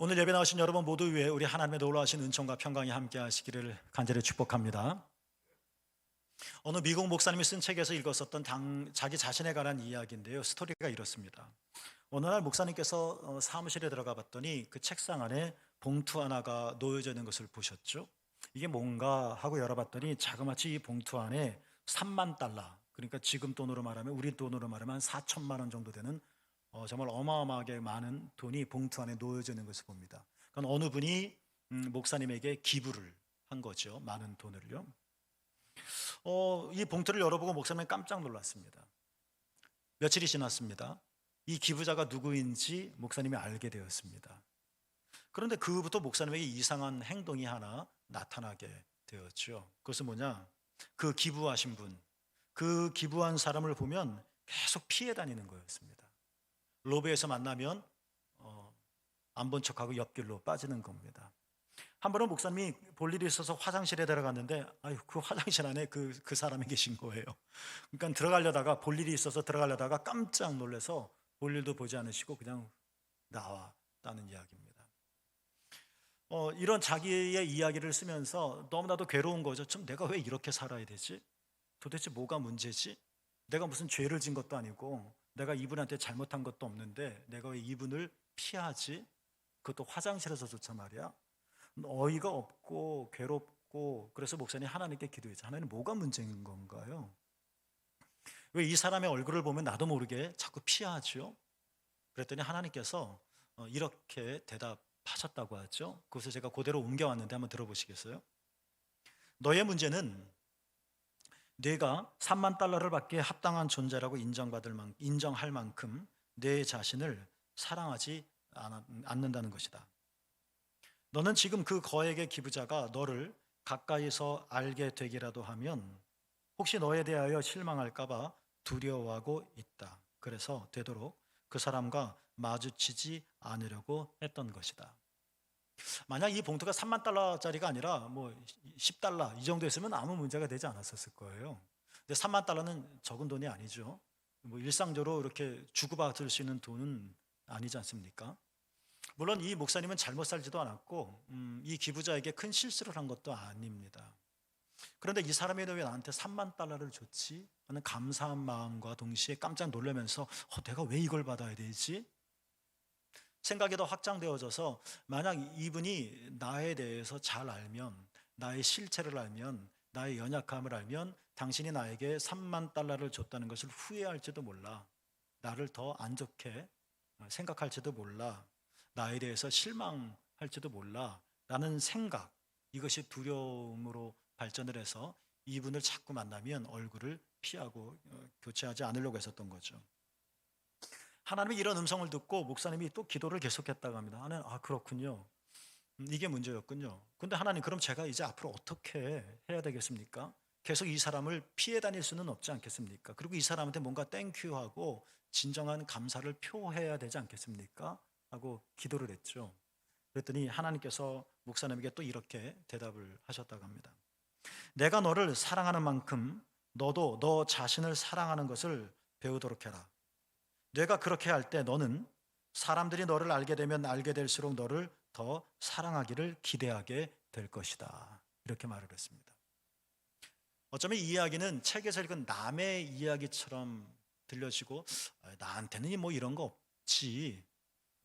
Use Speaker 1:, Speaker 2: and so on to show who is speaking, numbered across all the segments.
Speaker 1: 오늘 예배 나오신 여러분 모두 위해 우리 하나님의 놀라우신 은총과 평강이 함께 하시기를 간절히 축복합니다. 어느 미국 목사님이 쓴 책에서 읽었었던 자기 자신에 관한 이야기인데요. 스토리가 이렇습니다. 어느 날 목사님께서 사무실에 들어가 봤더니 그 책상 안에 봉투 하나가 놓여져 있는 것을 보셨죠. 이게 뭔가 하고 열어봤더니 자그마치 이 봉투 안에 3만 달러, 그러니까 지금 돈으로 말하면 우리 돈으로 말하면 한 4천만 원 정도 되는 정말 어마어마하게 많은 돈이 봉투 안에 놓여져 있는 것을 봅니다. 그건 어느 분이 목사님에게 기부를 한 거죠. 많은 돈을요. 이 봉투를 열어보고 목사님은 깜짝 놀랐습니다. 며칠이 지났습니다. 이 기부자가 누구인지 목사님이 알게 되었습니다. 그런데 그후부터 목사님에게 이상한 행동이 하나 나타나게 되었죠. 그것은 뭐냐? 그 기부하신 분, 그 기부한 사람을 보면 계속 피해 다니는 거였습니다. 로비에서 만나면 안 본 척하고 옆길로 빠지는 겁니다. 한 번은 목사님이 볼 일이 있어서 화장실에 들어갔는데 그 화장실 안에 그 사람이 계신 거예요. 그러니까 볼 일이 있어서 들어가려다가 깜짝 놀라서 볼 일도 보지 않으시고 그냥 나왔다는 이야기입니다. 이런 자기의 이야기를 쓰면서 너무나도 괴로운 거죠. 좀 내가 왜 이렇게 살아야 되지? 도대체 뭐가 문제지? 내가 무슨 죄를 진 것도 아니고 내가 이분한테 잘못한 것도 없는데 내가 왜 이분을 피하지? 그것도 화장실에서조차 말이야. 어이가 없고 괴롭고, 그래서 목사님 하나님께 기도했죠. 하나님, 뭐가 문제인 건가요? 왜 이 사람의 얼굴을 보면 나도 모르게 자꾸 피하죠? 그랬더니 하나님께서 이렇게 대답하셨다고 하죠. 그것을 제가 그대로 옮겨왔는데 한번 들어보시겠어요? 너의 문제는 네가 3만 달러를 받기에 합당한 존재라고 인정할 만큼 내 자신을 사랑하지 않는다는 것이다. 너는 지금 그 거액의 기부자가 너를 가까이서 알게 되기라도 하면 혹시 너에 대하여 실망할까봐 두려워하고 있다. 그래서 되도록 그 사람과 마주치지 않으려고 했던 것이다. 만약 이 봉투가 3만 달러짜리가 아니라 뭐 10달러 이 정도였으면 아무 문제가 되지 않았었을 거예요. 근데 3만 달러는 적은 돈이 아니죠. 뭐 일상적으로 이렇게 주고받을 수 있는 돈은 아니지 않습니까? 물론 이 목사님은 잘못 살지도 않았고 이 기부자에게 큰 실수를 한 것도 아닙니다. 그런데 이 사람이 왜 나한테 3만 달러를 줬지? 하는 감사한 마음과 동시에 깜짝 놀라면서 내가 왜 이걸 받아야 되지? 생각이 더 확장되어져서 만약 이분이 나에 대해서 잘 알면, 나의 실체를 알면, 나의 연약함을 알면 당신이 나에게 3만 달러를 줬다는 것을 후회할지도 몰라. 나를 더 안 좋게 생각할지도 몰라. 나에 대해서 실망할지도 몰라. 라는 생각, 이것이 두려움으로 발전을 해서 이분을 자꾸 만나면 얼굴을 피하고 교체하지 않으려고 했었던 거죠. 하나님이 이런 음성을 듣고 목사님이 또 기도를 계속했다고 합니다. 하나님, 그렇군요. 이게 문제였군요. 근데 하나님, 그럼 제가 이제 앞으로 어떻게 해야 되겠습니까? 계속 이 사람을 피해 다닐 수는 없지 않겠습니까? 그리고 이 사람한테 뭔가 땡큐하고 진정한 감사를 표해야 되지 않겠습니까? 하고 기도를 했죠. 그랬더니 하나님께서 목사님에게 또 이렇게 대답을 하셨다고 합니다. 내가 너를 사랑하는 만큼 너도 너 자신을 사랑하는 것을 배우도록 해라. 내가 그렇게 할 때 너는 사람들이 너를 알게 되면 알게 될수록 너를 더 사랑하기를 기대하게 될 것이다. 이렇게 말을 했습니다. 어쩌면 이 이야기는 책에서 읽은 남의 이야기처럼 들려지고 나한테는 뭐 이런 거 없지.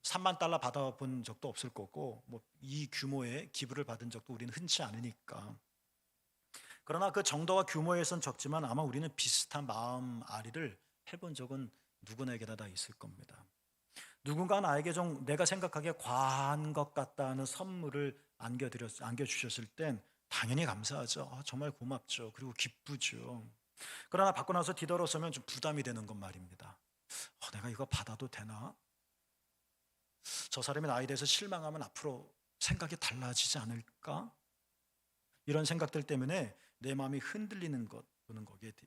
Speaker 1: 3만 달러 받아본 적도 없을 거고 뭐 이 규모의 기부를 받은 적도 우리는 흔치 않으니까. 그러나 그 정도와 규모에선 적지만 아마 우리는 비슷한 마음 앓이를 해본 적은 누구에게나 다 있을 겁니다. 누군가 나에게 좀 내가 생각하기에 과한 것 같다는 선물을 안겨주셨을 땐 당연히 감사하죠. 정말 고맙죠. 그리고 기쁘죠. 그러나 받고 나서 뒤돌아서면 좀 부담이 되는 건 말입니다. 내가 이거 받아도 되나? 저 사람이 나에 대해서 실망하면 앞으로 생각이 달라지지 않을까? 이런 생각들 때문에 내 마음이 흔들리는 것,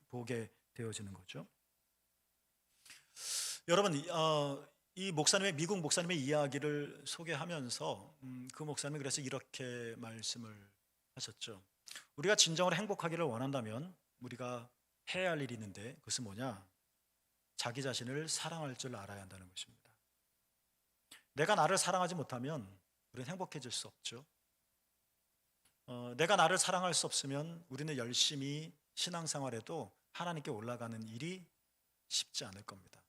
Speaker 1: 보게 되어지는 거죠. 여러분, 이 미국 목사님의 이야기를 소개하면서 그 목사님이 그래서 이렇게 말씀을 하셨죠. 우리가 진정으로 행복하기를 원한다면 우리가 해야 할 일이 있는데 그것은 뭐냐? 자기 자신을 사랑할 줄 알아야 한다는 것입니다. 내가 나를 사랑하지 못하면 우리는 행복해질 수 없죠. 내가 나를 사랑할 수 없으면 우리는 열심히 신앙생활에도 하나님께 올라가는 일이 쉽지 않을 겁니다.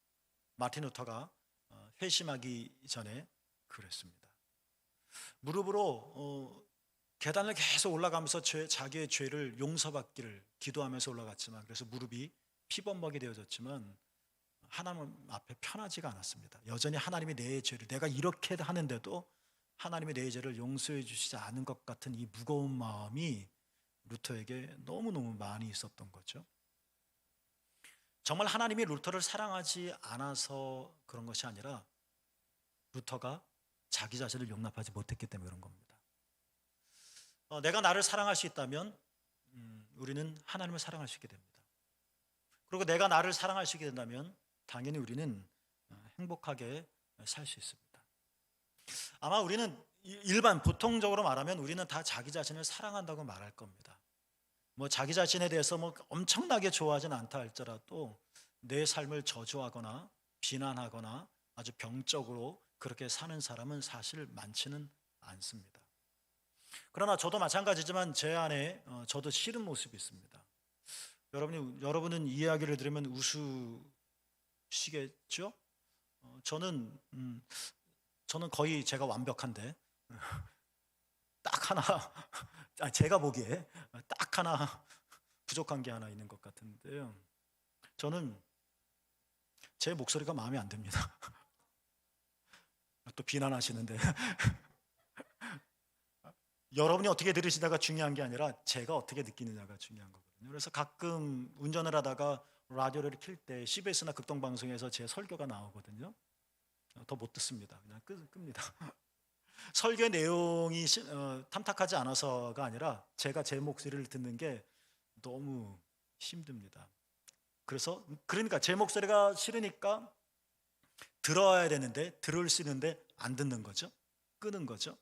Speaker 1: 마틴 루터가 회심하기 전에 그랬습니다. 무릎으로 계단을 계속 올라가면서 자기의 죄를 용서받기를 기도하면서 올라갔지만, 그래서 무릎이 피범벅이 되어졌지만 하나님 앞에 편하지가 않았습니다. 여전히 하나님이 내 죄를, 내가 이렇게 하는데도 하나님이 내 죄를 용서해 주시지 않은 것 같은 이 무거운 마음이 루터에게 너무너무 많이 있었던 거죠. 정말 하나님이 루터를 사랑하지 않아서 그런 것이 아니라 루터가 자기 자신을 용납하지 못했기 때문에 그런 겁니다. 내가 나를 사랑할 수 있다면 우리는 하나님을 사랑할 수 있게 됩니다. 그리고 내가 나를 사랑할 수 있게 된다면 당연히 우리는 행복하게 살 수 있습니다. 아마 우리는 보통적으로 말하면 우리는 다 자기 자신을 사랑한다고 말할 겁니다. 자기 자신에 대해서 엄청나게 좋아하진 않다 할지라도 내 삶을 저주하거나 비난하거나 아주 병적으로 그렇게 사는 사람은 사실 많지는 않습니다. 그러나 저도 마찬가지지만 제 안에 저도 싫은 모습이 있습니다. 여러분은 이 이야기를 들으면 웃으시겠죠? 저는 거의 제가 완벽한데 딱 하나 제가 보기에 딱 하나 부족한 게 하나 있는 것 같은데요. 저는 제 목소리가 마음에 안 듭니다. 또 비난하시는데 여러분이 어떻게 들으시다가 중요한 게 아니라 제가 어떻게 느끼느냐가 중요한 거거든요. 그래서 가끔 운전을 하다가 라디오를 켤 때 CBS나 극동방송에서 제 설교가 나오거든요. 더 못 듣습니다. 그냥 끕니다. 설교의 내용이 탐탁하지 않아서가 아니라 제가 제 목소리를 듣는 게 너무 힘듭니다. 그러니까 제 목소리가 싫으니까 들어야 되는데 들을 수 있는데 안 듣는 거죠. 끄는 거죠.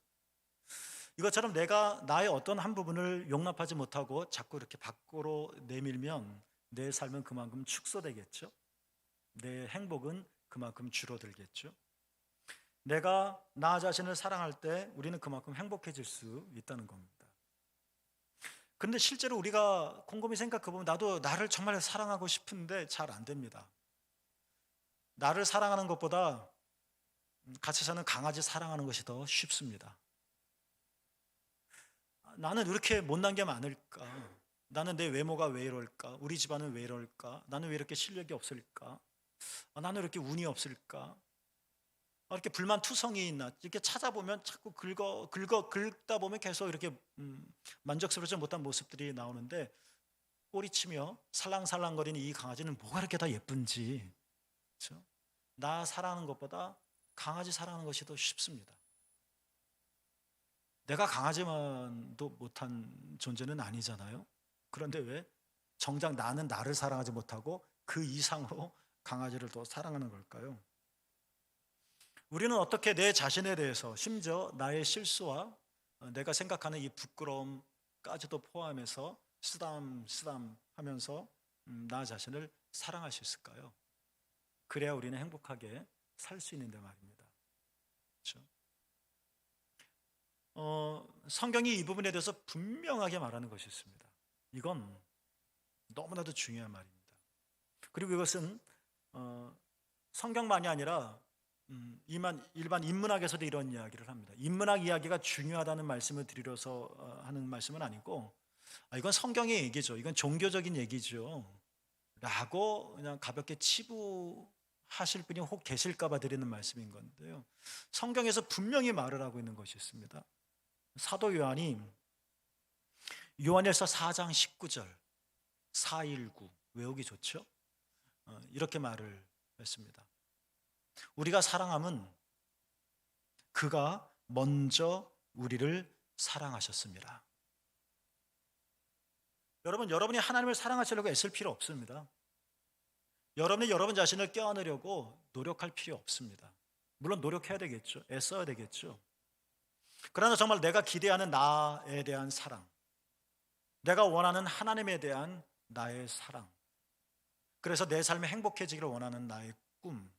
Speaker 1: 이것처럼 내가 나의 어떤 한 부분을 용납하지 못하고 자꾸 이렇게 밖으로 내밀면 내 삶은 그만큼 축소되겠죠. 내 행복은 그만큼 줄어들겠죠. 내가 나 자신을 사랑할 때 우리는 그만큼 행복해질 수 있다는 겁니다. 그런데 실제로 우리가 곰곰이 생각해보면 나도 나를 정말 사랑하고 싶은데 잘 안 됩니다. 나를 사랑하는 것보다 같이 사는 강아지 사랑하는 것이 더 쉽습니다. 나는 이렇게 못난 게 많을까? 나는 내 외모가 왜 이럴까? 우리 집안은 왜 이럴까? 나는 왜 이렇게 실력이 없을까? 나는 왜 이렇게 운이 없을까? 이렇게 불만투성이 있나? 이렇게 찾아보면 자꾸 긁다 보면 계속 이렇게 만족스럽지 못한 모습들이 나오는데, 꼬리치며 살랑살랑거리는 이 강아지는 뭐가 이렇게 다 예쁜지, 그렇죠? 나 사랑하는 것보다 강아지 사랑하는 것이 더 쉽습니다. 내가 강아지만도 못한 존재는 아니잖아요. 그런데 왜 정작 나는 나를 사랑하지 못하고 그 이상으로 강아지를 더 사랑하는 걸까요? 우리는 어떻게 내 자신에 대해서, 심지어 나의 실수와 내가 생각하는 이 부끄러움까지도 포함해서 쓰담쓰담 하면서 나 자신을 사랑할 수 있을까요? 그래야 우리는 행복하게 살 수 있는데 말입니다. 그렇죠? 성경이 이 부분에 대해서 분명하게 말하는 것이 있습니다. 이건 너무나도 중요한 말입니다. 그리고 이것은 성경만이 아니라 일반 인문학에서도 이런 이야기를 합니다. 인문학 이야기가 중요하다는 말씀을 드리려서 하는 말씀은 아니고, 이건 성경의 얘기죠. 이건 종교적인 얘기죠. 라고 그냥 가볍게 치부하실 분이 혹 계실까 봐 드리는 말씀인 건데요. 성경에서 분명히 말을 하고 있는 것이 있습니다. 사도 요한이 요한일서 4장 19절 419 외우기 좋죠? 이렇게 말을 했습니다. 우리가 사랑함은 그가 먼저 우리를 사랑하셨습니다. 여러분이 하나님을 사랑하시려고 애쓸 필요 없습니다. 여러분이 여러분 자신을 껴안으려고 노력할 필요 없습니다. 물론 노력해야 되겠죠. 애써야 되겠죠. 그러나 정말 내가 기대하는 나에 대한 사랑, 내가 원하는 하나님에 대한 나의 사랑, 그래서 내 삶이 행복해지기를 원하는 나의 꿈,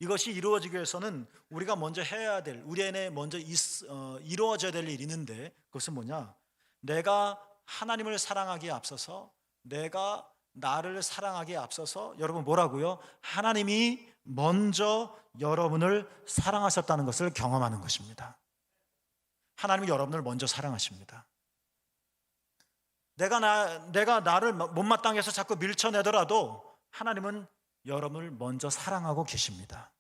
Speaker 1: 이것이 이루어지기 위해서는 우리가 먼저 해야 될, 우리 안에 먼저 이루어져야 될 일이 있는데, 그것은 뭐냐? 내가 하나님을 사랑하기에 앞서서, 내가 나를 사랑하기에 앞서서, 여러분 뭐라고요? 하나님이 먼저 여러분을 사랑하셨다는 것을 경험하는 것입니다. 하나님이 여러분을 먼저 사랑하십니다. 내가 나를 못마땅해 해서 자꾸 밀쳐내더라도 하나님은 여러분을 먼저 사랑하고 계십니다.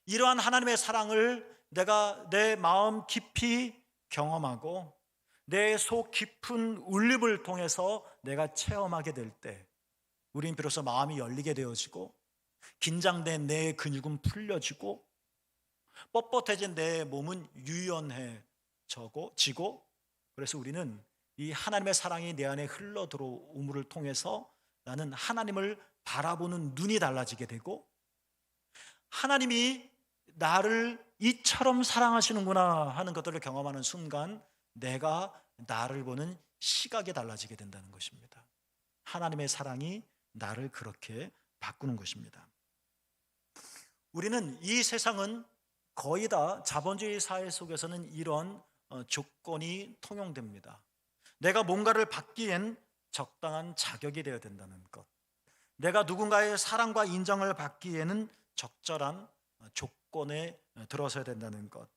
Speaker 1: 이러한 하나님의 사랑을 내가 내 마음 깊이 경험하고 내 속 깊은 울림을 통해서 내가 체험하게 될 때, 우린 비로소 마음이 열리게 되어지고 긴장된 내 근육은 풀려지고 뻣뻣해진 내 몸은 유연해지고, 그래서 우리는 이 하나님의 사랑이 내 안에 흘러 들어옴을 통해서 나는 하나님을 바라보는 눈이 달라지게 되고, 하나님이 나를 이처럼 사랑하시는구나 하는 것들을 경험하는 순간 내가 나를 보는 시각이 달라지게 된다는 것입니다. 하나님의 사랑이 나를 그렇게 바꾸는 것입니다. 우리는 이 세상은 거의 다 자본주의 사회 속에서는 이런 조건이 통용됩니다. 내가 뭔가를 받기엔 적당한 자격이 되어야 된다는 것, 내가 누군가의 사랑과 인정을 받기에는 적절한 조건에 들어서야 된다는 것,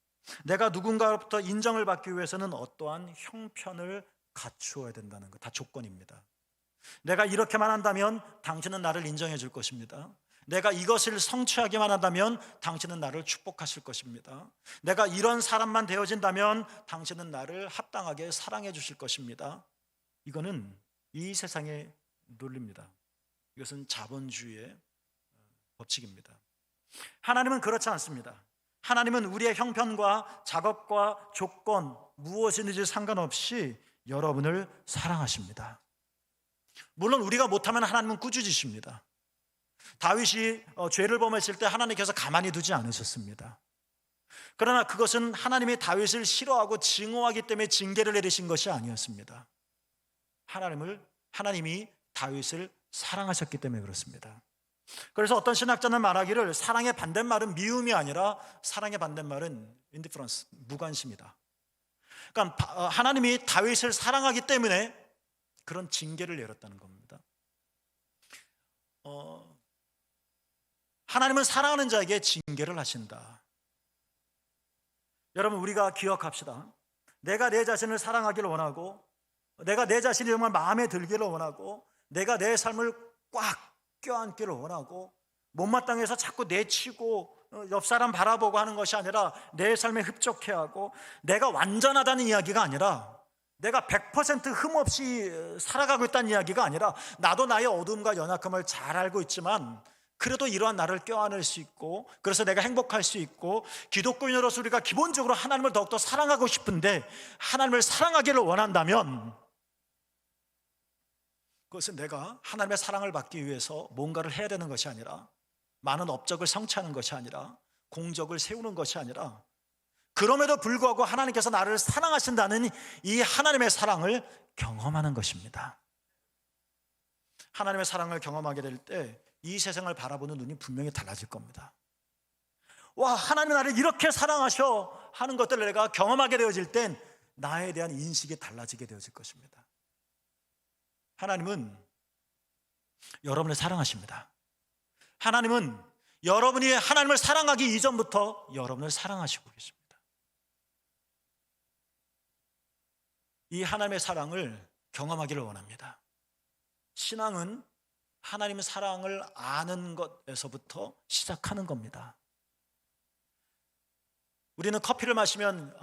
Speaker 1: 내가 누군가로부터 인정을 받기 위해서는 어떠한 형편을 갖추어야 된다는 것, 다 조건입니다. 내가 이렇게만 한다면 당신은 나를 인정해 줄 것입니다. 내가 이것을 성취하기만 한다면 당신은 나를 축복하실 것입니다. 내가 이런 사람만 되어진다면 당신은 나를 합당하게 사랑해 주실 것입니다. 이거는 이 세상의 논리입니다. 이것은 자본주의의 법칙입니다. 하나님은 그렇지 않습니다. 하나님은 우리의 형편과 작업과 조건 무엇이든지 상관없이 여러분을 사랑하십니다. 물론 우리가 못하면 하나님은 꾸짖으십니다. 다윗이 죄를 범했을 때 하나님께서 가만히 두지 않으셨습니다. 그러나 그것은 하나님이 다윗을 싫어하고 증오하기 때문에 징계를 내리신 것이 아니었습니다. 하나님이 다윗을 사랑하셨기 때문에 그렇습니다. 그래서 어떤 신학자는 말하기를 사랑의 반대말은 미움이 아니라 사랑의 반대말은 indifference, 무관심이다. 그러니까 하나님이 다윗을 사랑하기 때문에 그런 징계를 내렸다는 겁니다. 하나님은 사랑하는 자에게 징계를 하신다. 여러분, 우리가 기억합시다. 내가 내 자신을 사랑하기를 원하고, 내가 내 자신이 정말 마음에 들기를 원하고, 내가 내 삶을 꽉 껴안기를 원하고, 못마땅해서 자꾸 내치고 옆 사람 바라보고 하는 것이 아니라 내 삶에 흡족해하고, 내가 완전하다는 이야기가 아니라, 내가 100% 흠없이 살아가고 있다는 이야기가 아니라, 나도 나의 어둠과 연약함을 잘 알고 있지만 그래도 이러한 나를 껴안을 수 있고, 그래서 내가 행복할 수 있고, 기독교인으로서 우리가 기본적으로 하나님을 더욱더 사랑하고 싶은데 하나님을 사랑하기를 원한다면, 그것은 내가 하나님의 사랑을 받기 위해서 뭔가를 해야 되는 것이 아니라, 많은 업적을 성취하는 것이 아니라, 공적을 세우는 것이 아니라, 그럼에도 불구하고 하나님께서 나를 사랑하신다는 이 하나님의 사랑을 경험하는 것입니다. 하나님의 사랑을 경험하게 될 때 이 세상을 바라보는 눈이 분명히 달라질 겁니다. 와, 하나님이 나를 이렇게 사랑하셔 하는 것들을 내가 경험하게 되어질 땐 나에 대한 인식이 달라지게 되어질 것입니다. 하나님은 여러분을 사랑하십니다. 하나님은 여러분이 하나님을 사랑하기 이전부터 여러분을 사랑하시고 계십니다. 이 하나님의 사랑을 경험하기를 원합니다. 신앙은 하나님의 사랑을 아는 것에서부터 시작하는 겁니다. 우리는 커피를 마시면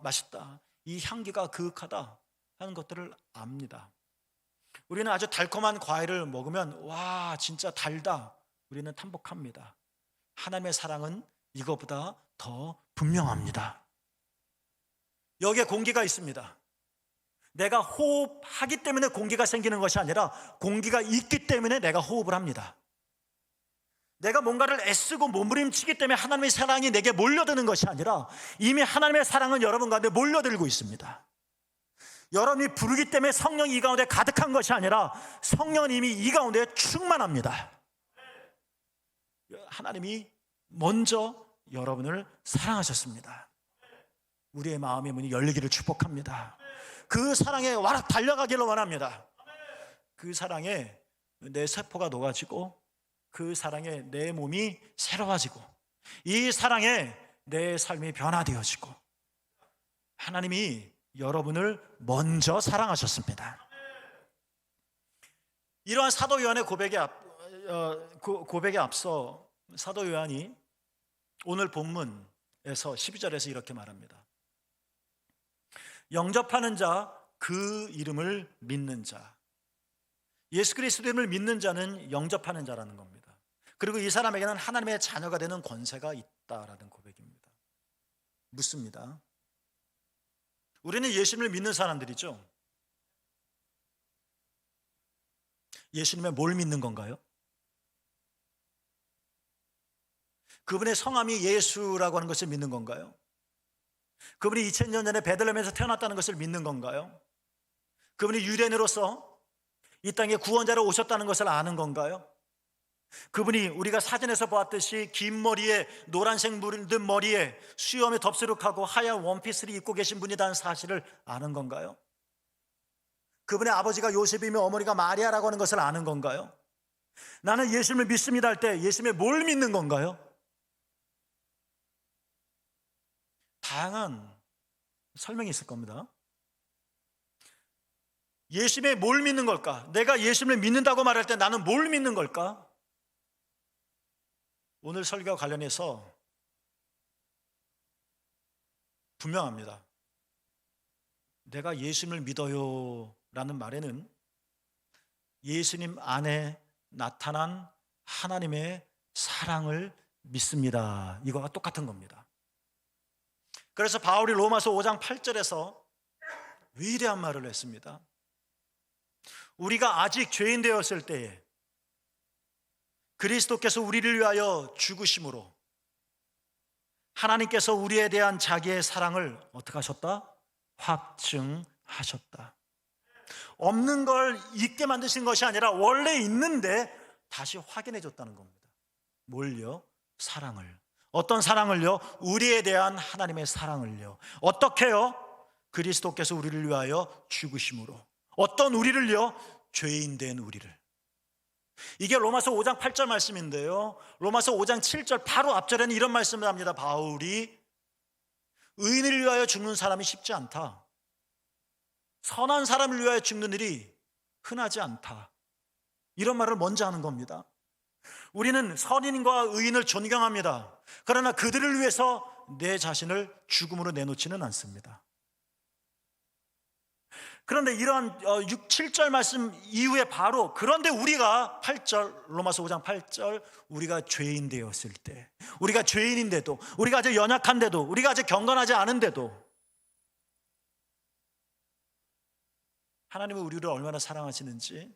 Speaker 1: 맛있다, 이 향기가 그윽하다 하는 것들을 압니다. 우리는 아주 달콤한 과일을 먹으면 와, 진짜 달다, 우리는 탐복합니다. 하나님의 사랑은 이것보다 더 분명합니다. 여기에 공기가 있습니다. 내가 호흡하기 때문에 공기가 생기는 것이 아니라 공기가 있기 때문에 내가 호흡을 합니다. 내가 뭔가를 애쓰고 몸부림치기 때문에 하나님의 사랑이 내게 몰려드는 것이 아니라 이미 하나님의 사랑은 여러분 가운데 몰려들고 있습니다. 여러분이 부르기 때문에 성령이 이 가운데 가득한 것이 아니라 성령은 이미 이 가운데 충만합니다. 하나님이 먼저 여러분을 사랑하셨습니다. 우리의 마음의 문이 열리기를 축복합니다. 그 사랑에 와락 달려가기를 원합니다. 그 사랑에 내 세포가 녹아지고 그 사랑에 내 몸이 새로워지고 이 사랑에 내 삶이 변화되어지고 하나님이 여러분을 먼저 사랑하셨습니다. 이러한 사도 요한의 고백에 앞서 사도 요한이 오늘 본문에서 12절에서 이렇게 말합니다. 영접하는 자, 그 이름을 믿는 자. 예수 그리스도 이름을 믿는 자는 영접하는 자라는 겁니다. 그리고 이 사람에게는 하나님의 자녀가 되는 권세가 있다라는 고백입니다. 묻습니다. 우리는 예수님을 믿는 사람들이죠. 예수님의 뭘 믿는 건가요? 그분의 성함이 예수라고 하는 것을 믿는 건가요? 그분이 2000년 전에 베들레헴에서 태어났다는 것을 믿는 건가요? 그분이 유대인으로서 이 땅에 구원자로 오셨다는 것을 아는 건가요? 그분이 우리가 사진에서 보았듯이 긴 머리에 노란색 물든 머리에 수염에 덥수룩하고 하얀 원피스를 입고 계신 분이라는 사실을 아는 건가요? 그분의 아버지가 요셉이며 어머니가 마리아라고 하는 것을 아는 건가요? 나는 예수님을 믿습니다 할 때 예수님의 뭘 믿는 건가요? 다양한 설명이 있을 겁니다. 예수님의 뭘 믿는 걸까? 내가 예수님을 믿는다고 말할 때 나는 뭘 믿는 걸까? 오늘 설교와 관련해서 분명합니다. 내가 예수님을 믿어요 라는 말에는 예수님 안에 나타난 하나님의 사랑을 믿습니다. 이거와 똑같은 겁니다. 그래서 바울이 로마서 5장 8절에서 위대한 말을 했습니다. 우리가 아직 죄인 되었을 때에 그리스도께서 우리를 위하여 죽으심으로 하나님께서 우리에 대한 자기의 사랑을 어떻게 하셨다? 확증하셨다. 없는 걸 있게 만드신 것이 아니라 원래 있는데 다시 확인해 줬다는 겁니다. 뭘요? 사랑을. 어떤 사랑을요? 우리에 대한 하나님의 사랑을요. 어떻게요? 그리스도께서 우리를 위하여 죽으심으로. 어떤 우리를요? 죄인 된 우리를. 이게 로마서 5장 8절 말씀인데요, 로마서 5장 7절 바로 앞절에는 이런 말씀을 합니다. 바울이 의인을 위하여 죽는 사람이 쉽지 않다, 선한 사람을 위하여 죽는 일이 흔하지 않다, 이런 말을 먼저 하는 겁니다. 우리는 선인과 의인을 존경합니다. 그러나 그들을 위해서 내 자신을 죽음으로 내놓지는 않습니다. 그런데 이러한 6, 7절 말씀 이후에 바로 그런데 우리가 8절 로마서 5장 8절 우리가 죄인 되었을 때, 우리가 죄인인데도, 우리가 아주 연약한데도, 우리가 아주 경건하지 않은데도 하나님은 우리를 얼마나 사랑하시는지,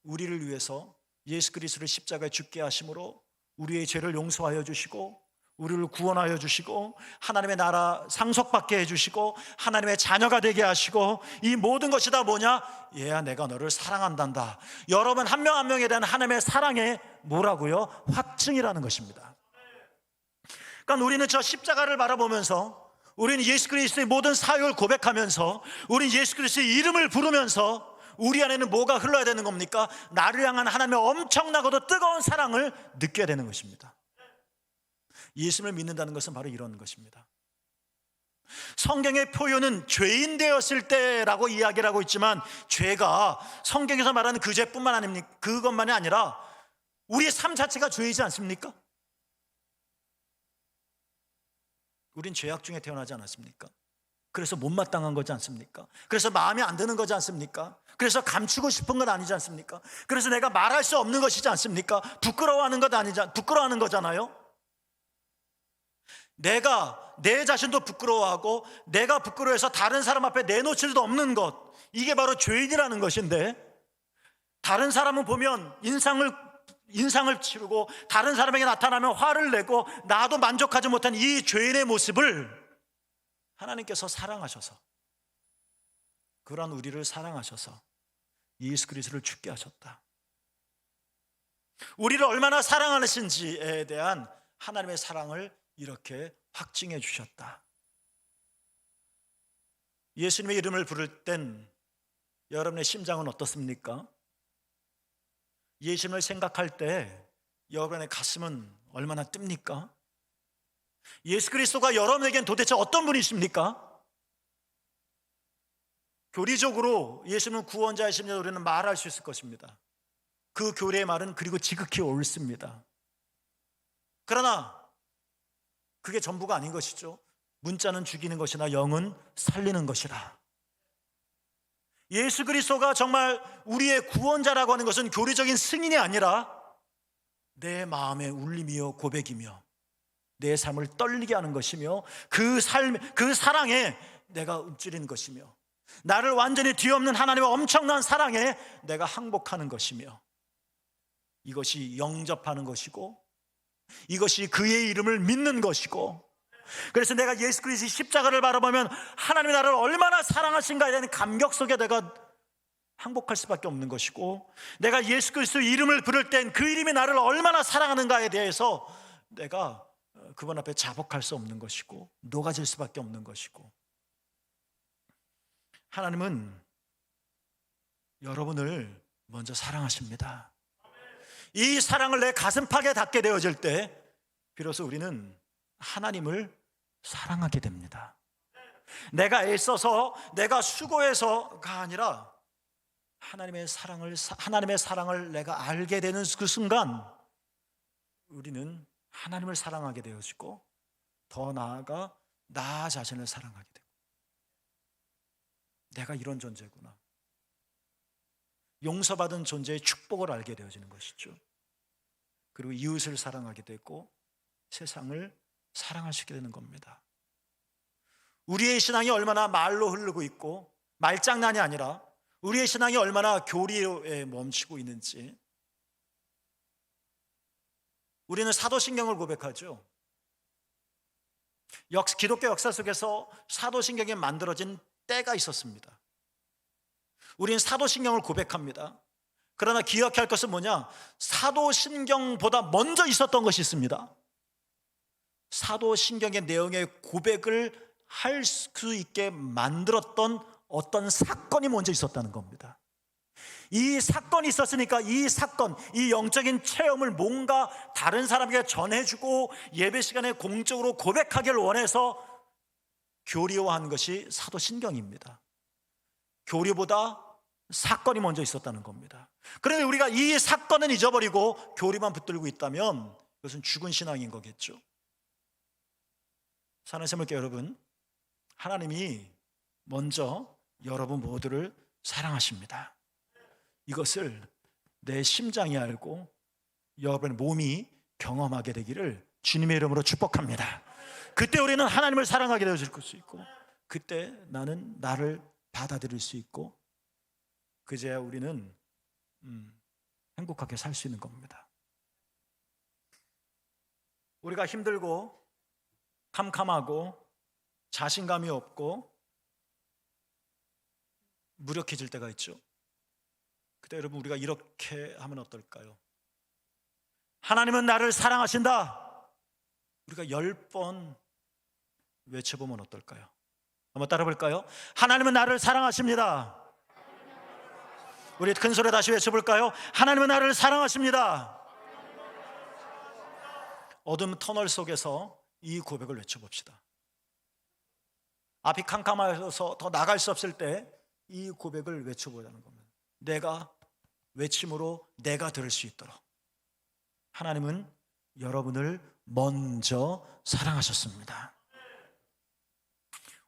Speaker 1: 우리를 위해서 예수 그리스도를 십자가에 죽게 하심으로 우리의 죄를 용서하여 주시고 우리를 구원하여 주시고 하나님의 나라 상속받게 해주시고 하나님의 자녀가 되게 하시고, 이 모든 것이 다 뭐냐? 얘야 내가 너를 사랑한단다. 여러분 한 명 한 명에 대한 하나님의 사랑의 뭐라고요? 확증이라는 것입니다. 그러니까 우리는 저 십자가를 바라보면서, 우리는 예수 그리스도의 모든 사역을 고백하면서, 우리는 예수 그리스도의 이름을 부르면서 우리 안에는 뭐가 흘러야 되는 겁니까? 나를 향한 하나님의 엄청나고도 뜨거운 사랑을 느껴야 되는 것입니다. 예수님을 믿는다는 것은 바로 이런 것입니다. 성경의 표현은 죄인 되었을 때라고 이야기를 하고 있지만, 죄가 성경에서 말하는 그 죄뿐만 아닙니까? 그것만이 아니라 우리의 삶 자체가 죄이지 않습니까? 우린 죄악 중에 태어나지 않았습니까? 그래서 못마땅한 거지 않습니까? 그래서 마음에 안 드는 거지 않습니까? 그래서 감추고 싶은 건 아니지 않습니까? 그래서 내가 말할 수 없는 것이지 않습니까? 부끄러워하는 부끄러워하는 거잖아요. 내가 내 자신도 부끄러워하고 내가 부끄러워해서 다른 사람 앞에 내놓칠 수도 없는 것, 이게 바로 죄인이라는 것인데, 다른 사람은 보면 인상을 치르고 다른 사람에게 나타나면 화를 내고 나도 만족하지 못한 이 죄인의 모습을 하나님께서 사랑하셔서, 그러한 우리를 사랑하셔서 예수 그리스도를 죽게 하셨다. 우리를 얼마나 사랑하시는지에 대한 하나님의 사랑을 이렇게 확증해 주셨다. 예수님의 이름을 부를 땐 여러분의 심장은 어떻습니까? 예수님을 생각할 때 여러분의 가슴은 얼마나 뜹니까? 예수 그리스도가 여러분에겐 도대체 어떤 분이십니까? 교리적으로 예수님은 구원자이십니다 우리는 말할 수 있을 것입니다. 그 교리의 말은 그리고 지극히 옳습니다. 그러나 그게 전부가 아닌 것이죠. 문자는 죽이는 것이나 영은 살리는 것이라. 예수 그리스도가 정말 우리의 구원자라고 하는 것은 교리적인 승인이 아니라 내 마음의 울림이요 고백이며 내 삶을 떨리게 하는 것이며 그 사랑에 내가 읊조리는 것이며 나를 완전히 뒤엎는 하나님의 엄청난 사랑에 내가 항복하는 것이며 이것이 영접하는 것이고 이것이 그의 이름을 믿는 것이고, 그래서 내가 예수 그리스도의 십자가를 바라보면 하나님이 나를 얼마나 사랑하신가에 대한 감격 속에 내가 항복할 수밖에 없는 것이고, 내가 예수 그리스도의 이름을 부를 땐 그 이름이 나를 얼마나 사랑하는가에 대해서 내가 그분 앞에 자복할 수 없는 것이고 녹아질 수밖에 없는 것이고, 하나님은 여러분을 먼저 사랑하십니다. 이 사랑을 내 가슴팍에 닿게 되어질 때 비로소 우리는 하나님을 사랑하게 됩니다. 내가 애써서 내가 수고해서가 아니라 하나님의 사랑을 내가 알게 되는 그 순간 우리는 하나님을 사랑하게 되어지고 더 나아가 나 자신을 사랑하게 되고, 내가 이런 존재구나, 용서받은 존재의 축복을 알게 되어지는 것이죠. 그리고 이웃을 사랑하게 되고 세상을 사랑할 수 있게 되는 겁니다. 우리의 신앙이 얼마나 말로 흐르고 있고 말장난이 아니라 우리의 신앙이 얼마나 교리에 멈추고 있는지, 우리는 사도신경을 고백하죠. 기독교 역사 속에서 사도신경이 만들어진 때가 있었습니다. 우리는 사도신경을 고백합니다. 그러나 기억해야 할 것은 뭐냐? 사도신경보다 먼저 있었던 것이 있습니다. 사도신경의 내용의 고백을 할 수 있게 만들었던 어떤 사건이 먼저 있었다는 겁니다. 이 사건이 있었으니까 이 사건, 이 영적인 체험을 뭔가 다른 사람에게 전해주고 예배 시간에 공적으로 고백하기를 원해서 교리화한 것이 사도신경입니다. 교리보다 사건이 먼저 있었다는 겁니다. 그런데 우리가 이 사건은 잊어버리고 교리만 붙들고 있다면 그것은 죽은 신앙인 거겠죠. 사랑하는 생명교회 여러분, 하나님이 먼저 여러분 모두를 사랑하십니다. 이것을 내 심장이 알고 여러분의 몸이 경험하게 되기를 주님의 이름으로 축복합니다. 그때 우리는 하나님을 사랑하게 되어질 수 있고, 그때 나는 나를 받아들일 수 있고, 그제야 우리는 행복하게 살 수 있는 겁니다. 우리가 힘들고 캄캄하고 자신감이 없고 무력해질 때가 있죠. 그때 여러분 우리가 이렇게 하면 어떨까요? 하나님은 나를 사랑하신다. 우리가 10번 외쳐보면 어떨까요? 한번 따라 볼까요? 하나님은 나를 사랑하십니다. 우리 큰 소리 다시 외쳐볼까요? 하나님은 나를 사랑하십니다. 어둠 터널 속에서 이 고백을 외쳐봅시다. 앞이 캄캄해서 더 나갈 수 없을 때 이 고백을 외쳐보자는 겁니다. 내가 외침으로 내가 들을 수 있도록 하나님은 여러분을 먼저 사랑하셨습니다.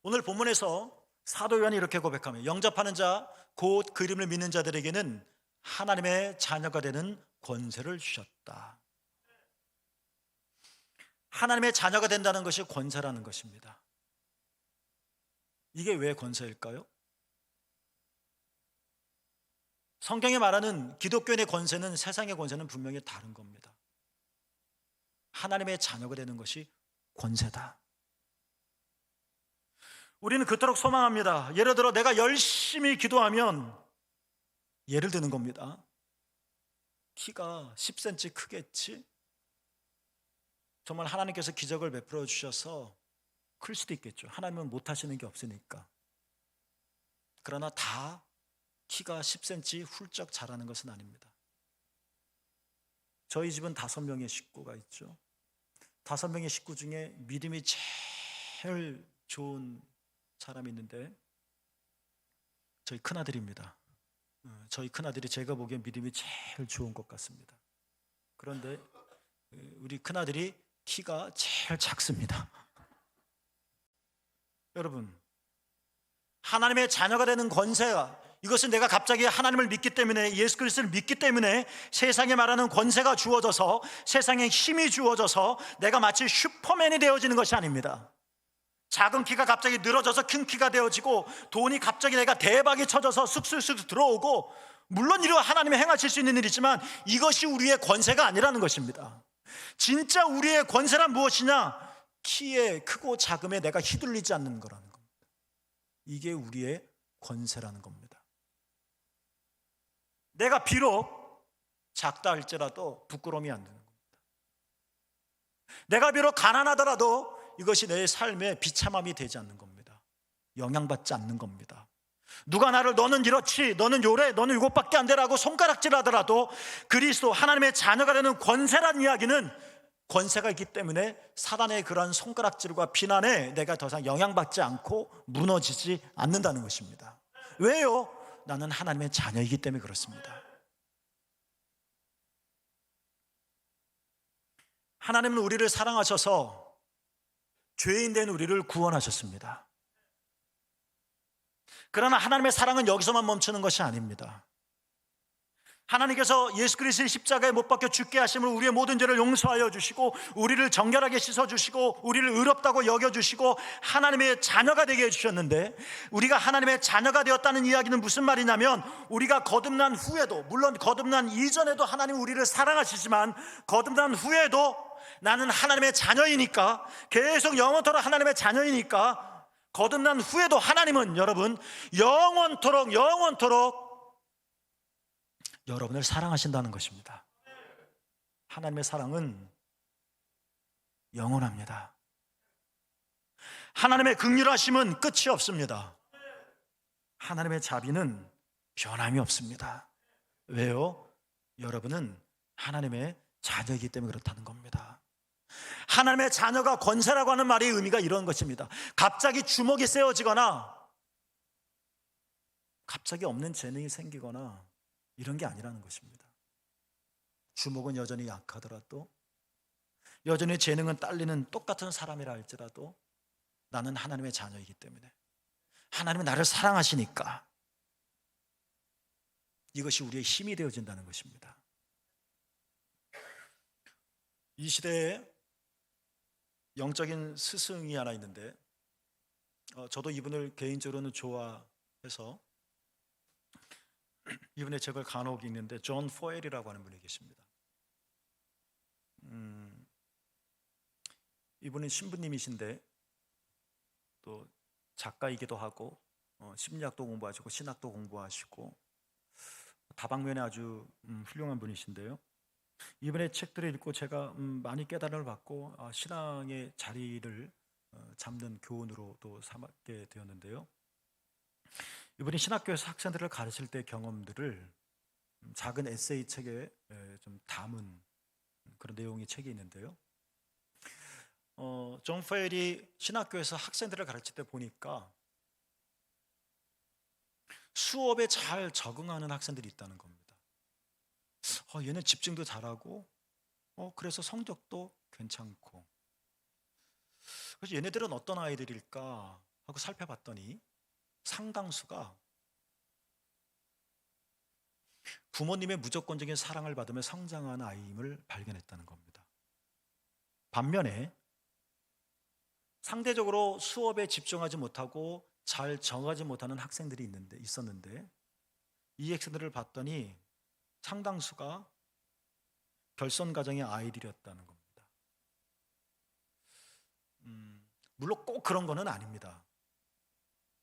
Speaker 1: 오늘 본문에서 사도 요한이 이렇게 고백하며 영접하는 자 곧 그 이름을 믿는 자들에게는 하나님의 자녀가 되는 권세를 주셨다. 하나님의 자녀가 된다는 것이 권세라는 것입니다. 이게 왜 권세일까요? 성경이 말하는 기독교인의 권세는 세상의 권세는 분명히 다른 겁니다. 하나님의 자녀가 되는 것이 권세다. 우리는 그토록 소망합니다. 예를 들어 내가 열심히 기도하면, 예를 드는 겁니다, 키가 10cm 크겠지? 정말 하나님께서 기적을 베풀어 주셔서 클 수도 있겠죠. 하나님은 못하시는 게 없으니까. 그러나 다 키가 10cm 훌쩍 자라는 것은 아닙니다. 저희 집은 5명의 식구가 있죠. 5명의 식구 중에 믿음이 제일 좋은 사람이 있는데 저희 큰아들입니다. 저희 큰아들이 제가 보기엔 믿음이 제일 좋은 것 같습니다. 그런데 우리 큰아들이 키가 제일 작습니다. 여러분, 하나님의 자녀가 되는 권세가, 이것은 내가 갑자기 하나님을 믿기 때문에, 예수 그리스도를 믿기 때문에 세상에 말하는 권세가 주어져서, 세상에 힘이 주어져서 내가 마치 슈퍼맨이 되어지는 것이 아닙니다. 작은 키가 갑자기 늘어져서 큰 키가 되어지고, 돈이 갑자기 내가 대박이 쳐져서 쑥쑥쑥 들어오고, 물론 이런 하나님이 행하실 수 있는 일이지만 이것이 우리의 권세가 아니라는 것입니다. 진짜 우리의 권세란 무엇이냐? 키에 크고 작음에 내가 휘둘리지 않는 거라는 겁니다. 이게 우리의 권세라는 겁니다. 내가 비록 작다 할지라도 부끄러움이 안 드는 겁니다. 내가 비록 가난하더라도 이것이 내 삶의 비참함이 되지 않는 겁니다. 영향받지 않는 겁니다. 누가 나를 너는 이렇지, 너는 요래, 너는 이것밖에 안 되라고 손가락질하더라도 그리스도 하나님의 자녀가 되는 권세란 이야기는 권세가 있기 때문에 사단의 그러한 손가락질과 비난에 내가 더 이상 영향받지 않고 무너지지 않는다는 것입니다. 왜요? 나는 하나님의 자녀이기 때문에 그렇습니다. 하나님은 우리를 사랑하셔서 죄인 된 우리를 구원하셨습니다. 그러나 하나님의 사랑은 여기서만 멈추는 것이 아닙니다. 하나님께서 예수 그리스도의 십자가에 못 박혀 죽게 하심으로 우리의 모든 죄를 용서하여 주시고, 우리를 정결하게 씻어 주시고, 우리를 의롭다고 여겨 주시고 하나님의 자녀가 되게 해 주셨는데, 우리가 하나님의 자녀가 되었다는 이야기는 무슨 말이냐면, 우리가 거듭난 후에도, 물론 거듭난 이전에도 하나님 우리를 사랑하시지만 거듭난 후에도 나는 하나님의 자녀이니까, 계속 영원토록 하나님의 자녀이니까, 거듭난 후에도 하나님은 여러분 영원토록 여러분을 사랑하신다는 것입니다. 하나님의 사랑은 영원합니다. 하나님의 긍휼하심은 끝이 없습니다. 하나님의 자비는 변함이 없습니다. 왜요? 여러분은 하나님의 자녀이기 때문에 그렇다는 겁니다. 하나님의 자녀가 권세라고 하는 말의 의미가 이런 것입니다. 갑자기 주먹이 세워지거나 갑자기 없는 재능이 생기거나 이런 게 아니라는 것입니다. 주먹은 여전히 약하더라도, 여전히 재능은 딸리는 똑같은 사람이라 할지라도 나는 하나님의 자녀이기 때문에, 하나님은 나를 사랑하시니까 이것이 우리의 힘이 되어진다는 것입니다. 이 시대에 영적인 스승이 하나 있는데, 저도 이분을 개인적으로는 좋아해서 이분의 책을 간혹 읽는데, 존 포엘이라고 하는 분이 계십니다. 이분은 신부님이신데 또 작가이기도 하고, 심리학도 공부하시고 신학도 공부하시고 다방면에 아주 훌륭한 분이신데요. 이분의 책들을 읽고 제가 많이 깨달음을 받고 신앙의 자리를 잡는 교훈으로 또 삼게 되었는데요. 이분이 신학교에서 학생들을 가르칠 때 경험들을 작은 에세이 책에 좀 담은 그런 내용의 책이 있는데요. 존 포엘이 신학교에서 학생들을 가르칠 때 보니까 수업에 잘 적응하는 학생들이 있다는 겁니다. 얘는 집중도 잘하고, 그래서 성적도 괜찮고, 그래서 얘네들은 어떤 아이들일까 하고 살펴봤더니 상당수가 부모님의 무조건적인 사랑을 받으며 성장한 아이임을 발견했다는 겁니다. 반면에 상대적으로 수업에 집중하지 못하고 잘 정하지 못하는 학생들이 있었는데, 이 학생들을 봤더니 상당수가 결손 가정의 아이들이었다는 겁니다. 물론 꼭 그런 거는 아닙니다.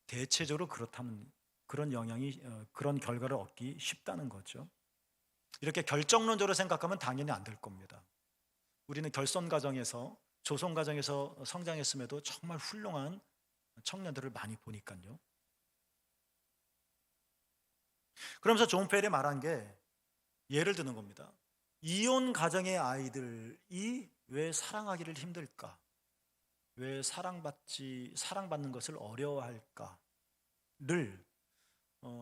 Speaker 1: 대체적으로 그렇다면 그런 영향이, 그런 결과를 얻기 쉽다는 거죠. 이렇게 결정론적으로 생각하면 당연히 안 될 겁니다. 우리는 결손 가정에서, 조선 가정에서 성장했음에도 정말 훌륭한 청년들을 많이 보니까요. 그러면서 존 페일이 말한 게 예를 드는 겁니다. 이혼 가정의 아이들이 왜 사랑하기를 힘들까? 왜 사랑받는 것을 어려워할까를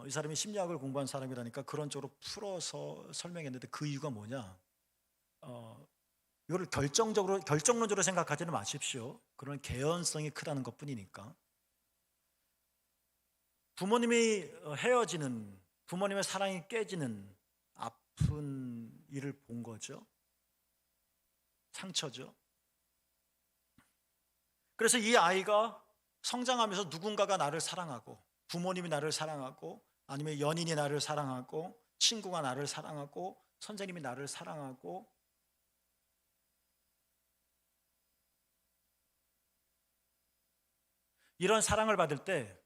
Speaker 1: 이 사람이 심리학을 공부한 사람이라니까 그런 쪽으로 풀어서 설명했는데, 그 이유가 뭐냐? 이거를 결정론적으로 생각하지는 마십시오. 그런 개연성이 크다는 것뿐이니까. 부모님이 헤어지는, 부모님의 사랑이 깨지는 아픈 일을 본 거죠. 상처죠. 그래서 이 아이가 성장하면서 누군가가 나를 사랑하고, 부모님이 나를 사랑하고, 아니면 연인이 나를 사랑하고, 친구가 나를 사랑하고, 선생님이 나를 사랑하고, 이런 사랑을 받을 때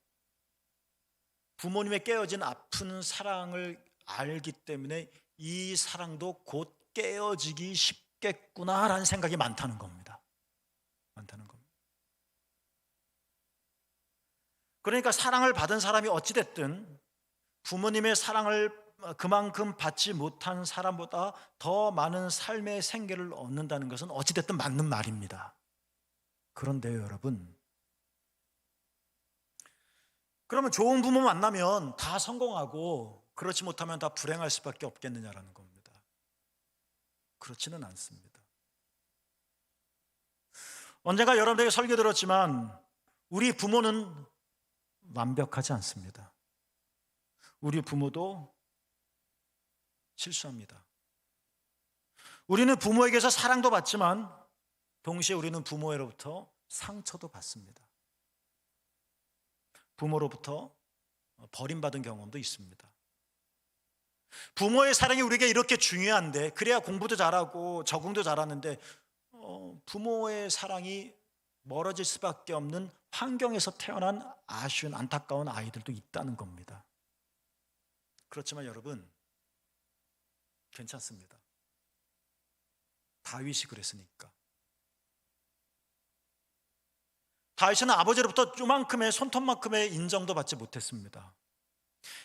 Speaker 1: 부모님의 깨어진 아픈 사랑을 알기 때문에 이 사랑도 곧 깨어지기 쉽겠구나라는 생각이 많다는 겁니다. 그러니까 사랑을 받은 사람이 어찌됐든 부모님의 사랑을 그만큼 받지 못한 사람보다 더 많은 삶의 생계를 얻는다는 것은 어찌됐든 맞는 말입니다. 그런데요, 여러분, 그러면 좋은 부모 만나면 다 성공하고 그렇지 못하면 다 불행할 수밖에 없겠느냐라는 겁니다. 그렇지는 않습니다. 언젠가 여러분에게 설교 들었지만 우리 부모는 완벽하지 않습니다. 우리 부모도 실수합니다. 우리는 부모에게서 사랑도 받지만 동시에 우리는 부모로부터 상처도 받습니다. 부모로부터 버림받은 경험도 있습니다. 부모의 사랑이 우리에게 이렇게 중요한데, 그래야 공부도 잘하고 적응도 잘하는데 부모의 사랑이 멀어질 수밖에 없는 환경에서 태어난 아쉬운, 안타까운 아이들도 있다는 겁니다. 그렇지만 여러분, 괜찮습니다. 다윗이 그랬으니까. 다윗은 아버지로부터 요만큼의, 손톱만큼의 인정도 받지 못했습니다.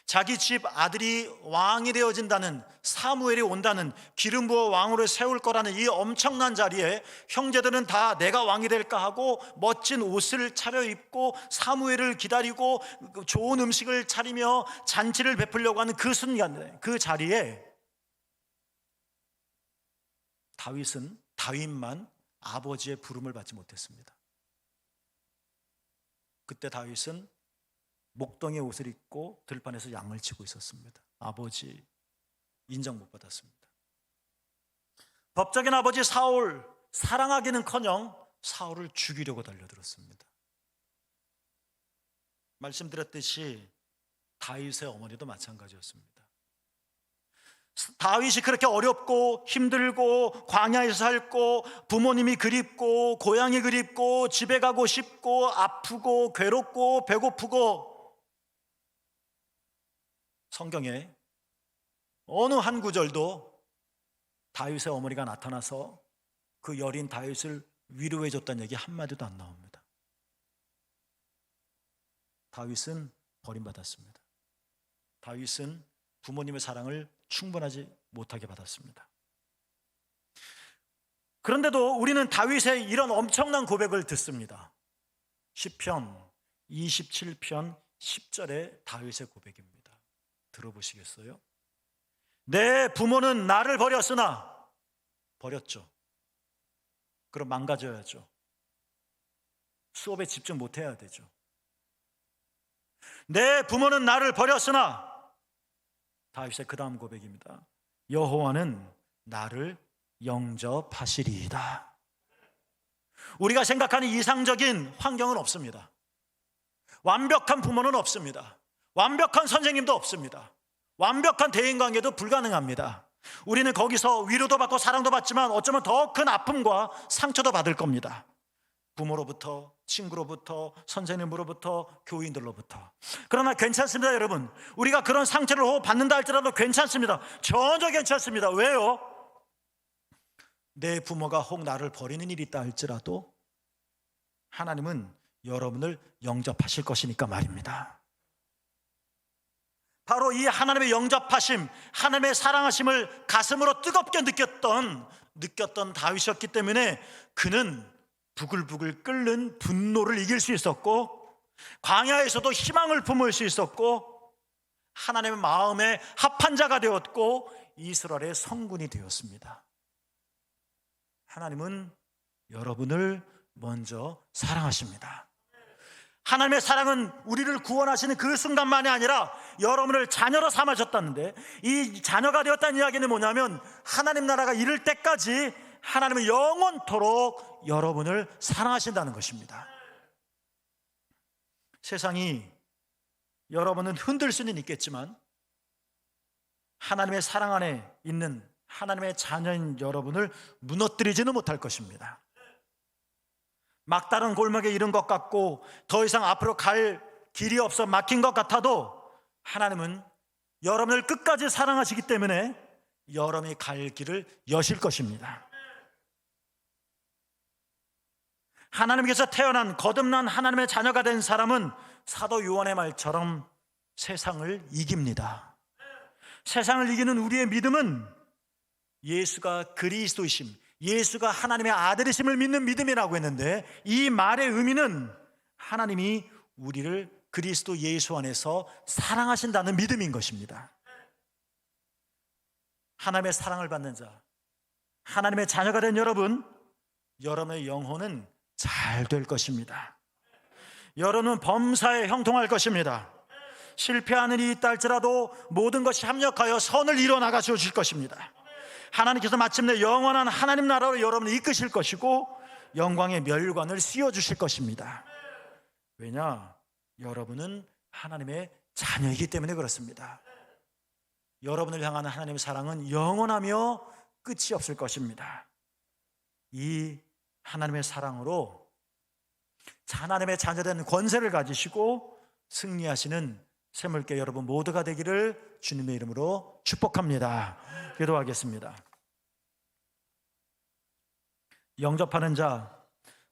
Speaker 1: 자기 집 아들이 왕이 되어진다는, 사무엘이 온다는, 기름 부어 왕으로 세울 거라는 이 엄청난 자리에 형제들은 다 내가 왕이 될까 하고 멋진 옷을 차려입고 사무엘을 기다리고 좋은 음식을 차리며 잔치를 베풀려고 하는 그 순간, 그 자리에 다윗만 아버지의 부름을 받지 못했습니다. 그때 다윗은 목동의 옷을 입고 들판에서 양을 치고 있었습니다. 아버지 인정 못 받았습니다. 법적인 아버지 사울, 사랑하기는커녕 사울을 죽이려고 달려들었습니다. 말씀드렸듯이 다윗의 어머니도 마찬가지였습니다. 다윗이 그렇게 어렵고 힘들고 광야에서 살고 부모님이 그립고 고향이 그립고 집에 가고 싶고 아프고 괴롭고 배고프고, 성경에 어느 한 구절도 다윗의 어머니가 나타나서 그 여린 다윗을 위로해 줬다는 얘기 한마디도 안 나옵니다. 다윗은 버림받았습니다. 다윗은 부모님의 사랑을 충분하지 못하게 받았습니다. 그런데도 우리는 다윗의 이런 엄청난 고백을 듣습니다. 시편 27편 10절의 다윗의 고백입니다. 들어보시겠어요? 내 부모는 나를 버렸으나, 버렸죠. 그럼 망가져야죠. 수업에 집중 못해야 되죠. 내 부모는 나를 버렸으나, 다윗의 그 다음 고백입니다. 여호와는 나를 영접하시리이다. 우리가 생각하는 이상적인 환경은 없습니다. 완벽한 부모는 없습니다. 완벽한 선생님도 없습니다. 완벽한 대인관계도 불가능합니다. 우리는 거기서 위로도 받고 사랑도 받지만 어쩌면 더 큰 아픔과 상처도 받을 겁니다. 부모로부터, 친구로부터, 선생님으로부터, 교인들로부터. 그러나 괜찮습니다, 여러분. 우리가 그런 상처를 받는다 할지라도 괜찮습니다. 전혀 괜찮습니다. 왜요? 내 부모가 혹 나를 버리는 일이 있다 할지라도 하나님은 여러분을 영접하실 것이니까 말입니다. 바로 이 하나님의 영접하심, 하나님의 사랑하심을 가슴으로 뜨겁게 느꼈던 다윗이었기 때문에 그는 부글부글 끓는 분노를 이길 수 있었고, 광야에서도 희망을 품을 수 있었고, 하나님의 마음에 합한 자가 되었고, 이스라엘의 성군이 되었습니다. 하나님은 여러분을 먼저 사랑하십니다. 하나님의 사랑은 우리를 구원하시는 그 순간만이 아니라 여러분을 자녀로 삼으셨다는데, 이 자녀가 되었다는 이야기는 뭐냐면 하나님 나라가 이를 때까지 하나님은 영원토록 여러분을 사랑하신다는 것입니다. 세상이 여러분은 흔들 수는 있겠지만 하나님의 사랑 안에 있는 하나님의 자녀인 여러분을 무너뜨리지는 못할 것입니다. 막다른 골목에 이른 것 같고 더 이상 앞으로 갈 길이 없어 막힌 것 같아도 하나님은 여러분을 끝까지 사랑하시기 때문에 여러분이 갈 길을 여실 것입니다. 하나님께서 태어난 거듭난 하나님의 자녀가 된 사람은 사도 요한의 말처럼 세상을 이깁니다. 세상을 이기는 우리의 믿음은 예수가 그리스도이심, 예수가 하나님의 아들이심을 믿는 믿음이라고 했는데, 이 말의 의미는 하나님이 우리를 그리스도 예수 안에서 사랑하신다는 믿음인 것입니다. 하나님의 사랑을 받는 자, 하나님의 자녀가 된 여러분, 여러분의 영혼은 잘 될 것입니다. 여러분은 범사에 형통할 것입니다. 실패하는 일이 있다 할지라도 모든 것이 합력하여 선을 이뤄나가 주실 것입니다. 하나님께서 마침내 영원한 하나님 나라로 여러분을 이끄실 것이고 영광의 멸관을 씌워주실 것입니다. 왜냐? 여러분은 하나님의 자녀이기 때문에 그렇습니다. 여러분을 향한 하나님의 사랑은 영원하며 끝이 없을 것입니다. 이 하나님의 사랑으로 하나님의 자녀된 권세를 가지시고 승리하시는 샘물교 여러분 모두가 되기를 주님의 이름으로 축복합니다. 기도하겠습니다. 영접하는 자,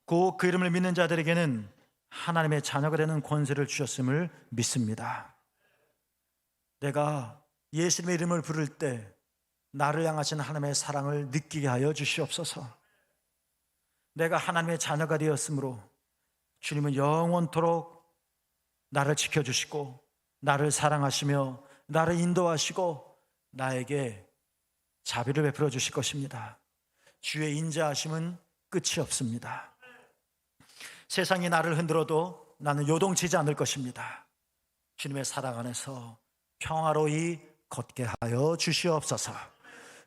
Speaker 1: 곧 그 이름을 믿는 자들에게는 하나님의 자녀가 되는 권세를 주셨음을 믿습니다. 내가 예수님의 이름을 부를 때 나를 향하신 하나님의 사랑을 느끼게 하여 주시옵소서. 내가 하나님의 자녀가 되었으므로 주님은 영원토록 나를 지켜주시고 나를 사랑하시며 나를 인도하시고 나에게 자비를 베풀어 주실 것입니다. 주의 인자하심은 끝이 없습니다. 세상이 나를 흔들어도 나는 요동치지 않을 것입니다. 주님의 사랑 안에서 평화로이 걷게 하여 주시옵소서.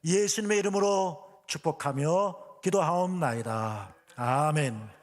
Speaker 1: 예수님의 이름으로 축복하며 기도하옵나이다. 아멘.